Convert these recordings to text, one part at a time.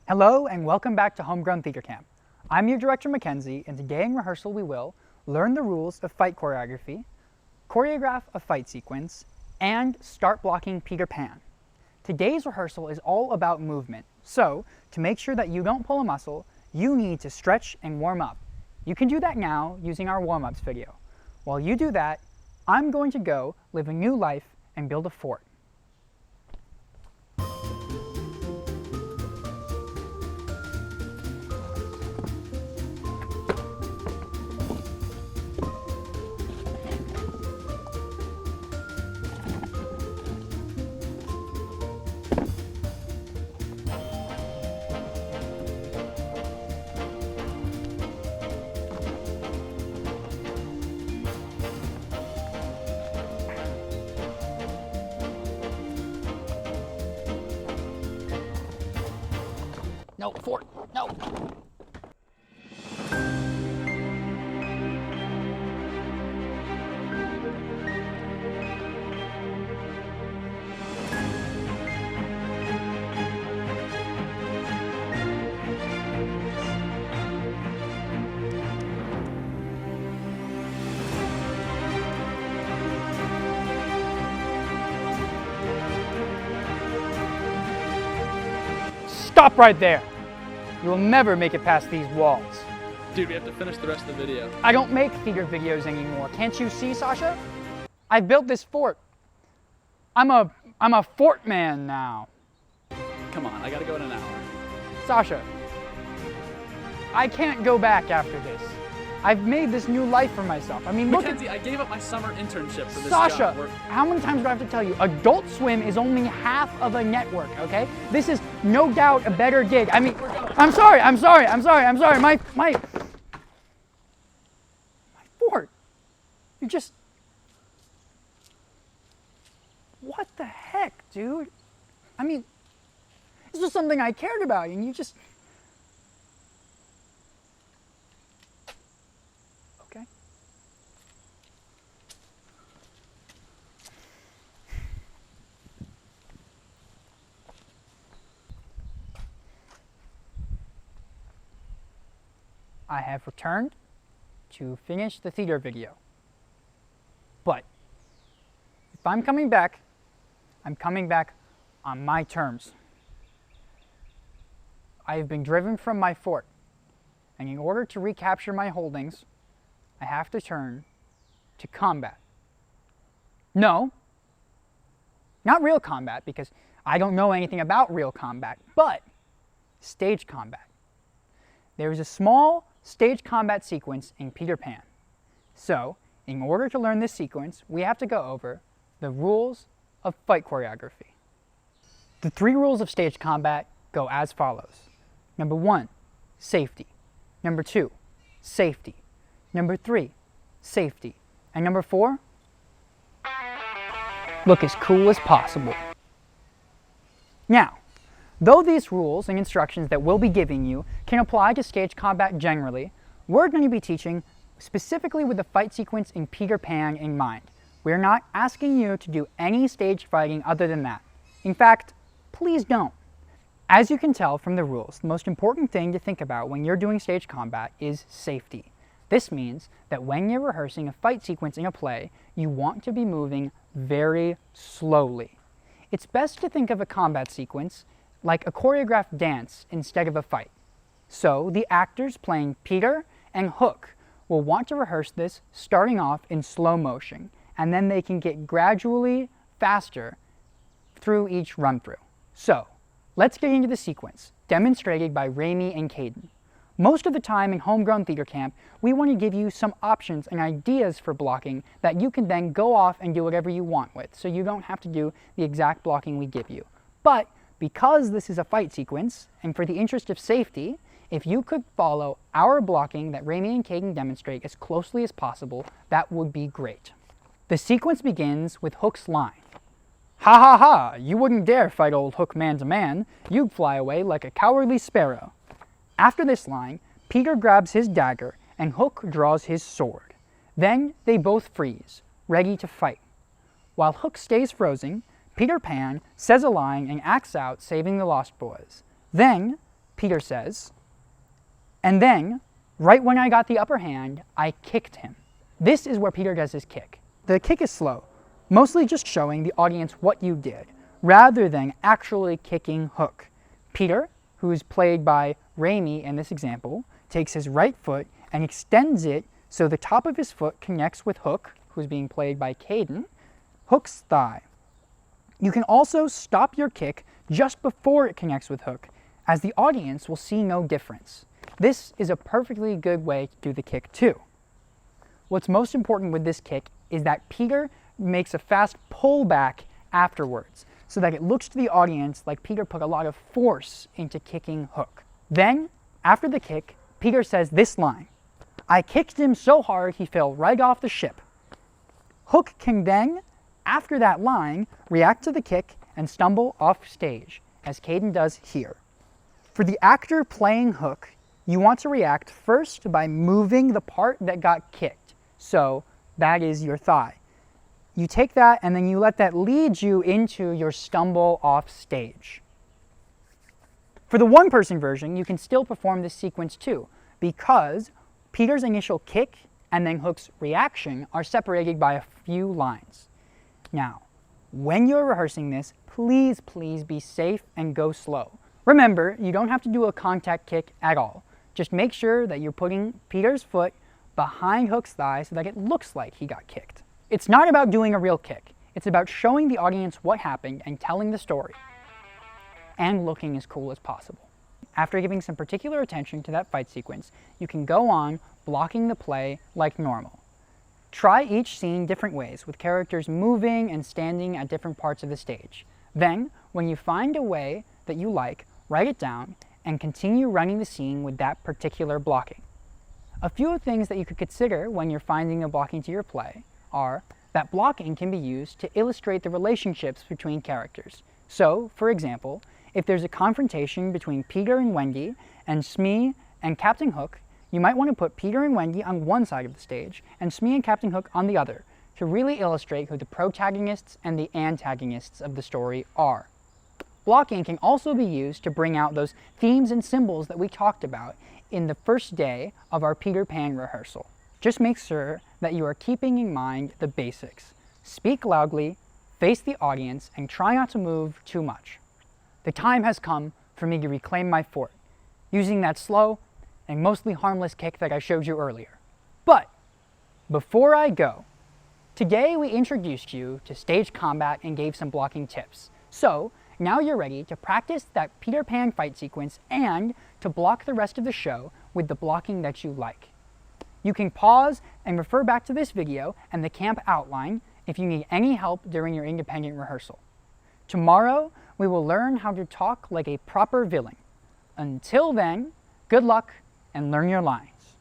Hello and welcome back to Homegrown Theater Camp. I'm your director Mackenzie, and today in rehearsal we will learn the rules of fight choreography, choreograph a fight sequence, and start blocking Peter Pan. Today's rehearsal is all about movement, so to make sure that you don't pull a muscle, you need to stretch and warm up. You can do that now using our warm-ups video. While you do that, I'm going to go live a new life and build a fort. No, fort, no. Stop right there! You will never make it past these walls. Dude, we have to finish the rest of the video. I don't make theater videos anymore. Can't you see, Sasha? I've built this fort. I'm a fort man now. Come on, I gotta go in an hour. Sasha, I can't go back after this. I've made this new life for myself. I mean, Mackenzie, I gave up my summer internship for this Sasha, job. how many times do I have to tell you? Adult Swim is only half of a network, okay? This is no doubt a better gig. I mean, I'm sorry. My fort. You just, what the heck, dude? I mean, this was something I cared about, and you just, okay. I have returned to finish the theater video. But if I'm coming back on my terms. I have been driven from my fort, and in order to recapture my holdings, I have to turn to combat. No, not real combat, because I don't know anything about real combat, but stage combat. There is a small stage combat sequence in Peter Pan. So, in order to learn this sequence, we have to go over the rules of fight choreography. The 3 rules of stage combat go as follows. Number 1, safety. Number 2, safety. Number 3, safety. And number 4, look as cool as possible. Now, though these rules and instructions that we'll be giving you can apply to stage combat generally, we're going to be teaching specifically with the fight sequence in Peter Pan in mind. We're not asking you to do any stage fighting other than that. In fact, please don't. As you can tell from the rules, the most important thing to think about when you're doing stage combat is safety. This means that when you're rehearsing a fight sequence in a play, you want to be moving very slowly. It's best to think of a combat sequence like a choreographed dance instead of a fight. So the actors playing Peter and Hook will want to rehearse this starting off in slow motion, and then they can get gradually faster through each run-through. So, let's get into the sequence, demonstrated by Raimy and Kaedyn. Most of the time in Homegrown Theater Camp, we want to give you some options and ideas for blocking that you can then go off and do whatever you want with, so you don't have to do the exact blocking we give you. But because this is a fight sequence, and for the interest of safety, if you could follow our blocking that Raimy and Kaedyn demonstrate as closely as possible, that would be great. The sequence begins with Hook's line. Ha ha ha, you wouldn't dare fight old Hook man to man. You'd fly away like a cowardly sparrow. After this line, Peter grabs his dagger and Hook draws his sword. Then they both freeze, ready to fight. While Hook stays frozen, Peter Pan says a line and acts out saving the Lost Boys. Then, Peter says, and then, right when I got the upper hand, I kicked him. This is where Peter does his kick. The kick is slow, mostly just showing the audience what you did, rather than actually kicking Hook. Peter, who is played by Raimy in this example, takes his right foot and extends it so the top of his foot connects with Hook, who's being played by Kaedyn, Hook's thigh. You can also stop your kick just before it connects with Hook, as the audience will see no difference. This is a perfectly good way to do the kick too. What's most important with this kick is that Peter makes a fast pullback afterwards, so that it looks to the audience like Peter put a lot of force into kicking Hook. Then, after the kick, Peter says this line, "I kicked him so hard he fell right off the ship." Hook can then, after that line, react to the kick and stumble off stage, as Kaedyn does here. For the actor playing Hook, you want to react first by moving the part that got kicked. So, that is your thigh. You take that and then you let that lead you into your stumble off stage. For the one-person version, you can still perform this sequence too, because Peter's initial kick and then Hook's reaction are separated by a few lines. Now, when you're rehearsing this, please be safe and go slow. Remember, you don't have to do a contact kick at all. Just make sure that you're putting Peter's foot behind Hook's thigh so that it looks like he got kicked. It's not about doing a real kick. It's about showing the audience what happened and telling the story, and looking as cool as possible. After giving some particular attention to that fight sequence, you can go on blocking the play like normal. Try each scene different ways, with characters moving and standing at different parts of the stage. Then, when you find a way that you like, write it down and continue running the scene with that particular blocking. A few things that you could consider when you're finding a blocking to your play are that blocking can be used to illustrate the relationships between characters. So, for example, if there's a confrontation between Peter and Wendy and Smee and Captain Hook, you might want to put Peter and Wendy on one side of the stage and Smee and Captain Hook on the other to really illustrate who the protagonists and the antagonists of the story are. Blocking can also be used to bring out those themes and symbols that we talked about in the first day of our Peter Pan rehearsal. Just make sure that you are keeping in mind the basics. Speak loudly, face the audience, and try not to move too much. The time has come for me to reclaim my fort, using that slow and mostly harmless kick that I showed you earlier. But before I go, today we introduced you to stage combat and gave some blocking tips. So now you're ready to practice that Peter Pan fight sequence and to block the rest of the show with the blocking that you like. You can pause and refer back to this video and the camp outline if you need any help during your independent rehearsal. Tomorrow, we will learn how to talk like a proper villain. Until then, good luck and learn your lines.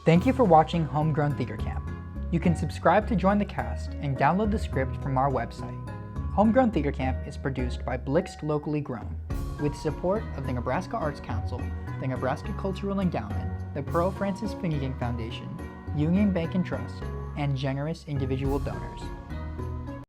Thank you for watching Homegrown Theater Camp. You can subscribe to join the cast and download the script from our website. Homegrown Theater Camp is produced by Blixt Locally Grown, with support of the Nebraska Arts Council, the Nebraska Cultural Endowment, the Pearle Francis Finigan Foundation, Union Bank and Trust, and generous individual donors.